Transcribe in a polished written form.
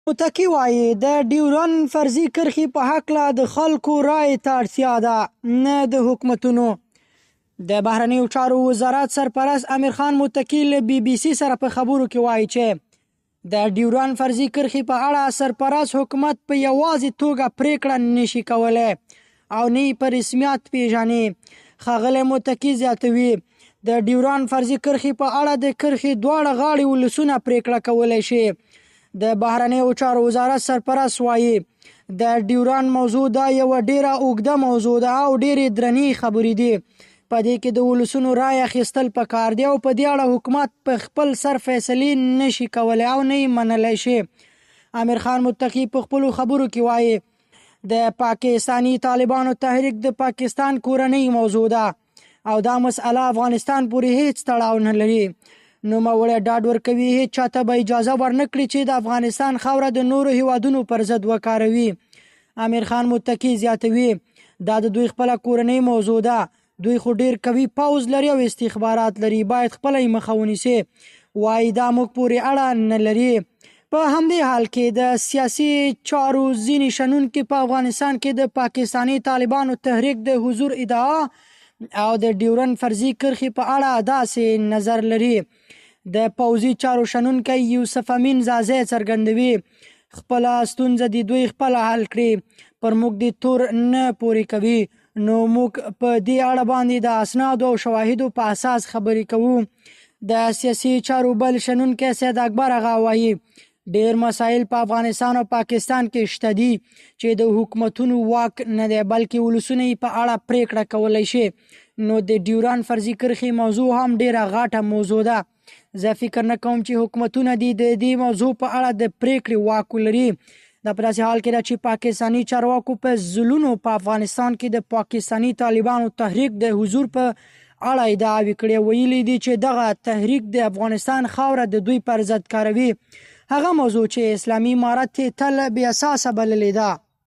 متکي وایي د ډیورن فرضي کرښې په هکله د خلکو رایې ته اړتیا ده، نه د حکومتونو. د بهرنیو چارو وزارت سرپرست امیر خان متکي له بي بي سي سره په خبرو کې وایي چې د ډیورن فرضي کرښې په اړه سرپرست حکومت په یوازې توګه پریکړه نشي کولی او نه یې په رسمیت پیژني. ښاغلی متکي زیاتوي د ډیورن فرضي کرښې په اړه د کرښې دواړه غاړې ولسونه پریکړه کولی شي. د بهرنیو چارو وزارت سرپرست وایي د ډیورن موضوع دا یوه ډیره اوږده موضوع ده او ډیرې درنې خبرې دي. په دې کې د ولسونو رایه اخیستل پکار دی او په دې اړه حکومت په خپل سر فیصلې نشي کولی او نه یې منلی شي. امیر خان متقي په خپلو خبرو کې وایي د پاکستاني طالبانو تحریک د پاکستان کورنۍ موضوع ده او دا مسئله افغانستان پورې هیڅ تړاو نه لري. نوموړی ډاډ ورکوي هیڅ چاته به اجازه ورنکړي چې د افغانستان خاوره د نورو هیوادونو پر ضد وکاروي. امیر خان متقي زیاتوي دا د دوی خپله کورنۍ موضوع ده، دوی خو ډیر قوي پوځ لري او استخبارات لري، باید خپله یې مخه ونیسي. وایي دا موږ پورې اړه نه لري. په همدې حال کې د سیاسي چارو ځینې شنونکي په افغانستان کې د پاکستاني طالبانو تحریک د حضور ادعا او د ډیورن فرضي کرښې په اړه داسې نظر لري. د پوځي چارو شنونکی یوسف امین زازی څرګندوي خپله ستونزه د دوی خپله حل کړي، پر موږ د تور نه پورې کوي، نو موږ په دې اړه باندې د اسنادو او شواهدو په اساس خبرې کوو. د سیاسي چارو بل شنونکی سید اکبر اغا وایي ډیر مسایل په افغانستان او پاکستان کې شته دي چې د حکومتونو واک نه دی بلکې ولسونه یې په اړه پریکړه کولی شي. نو د ډیورن فرضي کرښې موضوع هم ډیره غټه موضوع ده. زه فکر نه کوم چې حکومتونه د دې موضوع په اړه د پریکړې واک ولري. دا په داسې حال کې ده چې پاکستاني چارواکو په ځلونو په افغانستان کې د پاکستاني طالبانو تحریک د حضور په اړه ادعاوې کړې، ویلي دي چې دغه تحریک د افغانستان خاوره د دوی پر ضد کاروي، هغه موضوع چې اسلامي امارت تل بې اساسه بللې ده.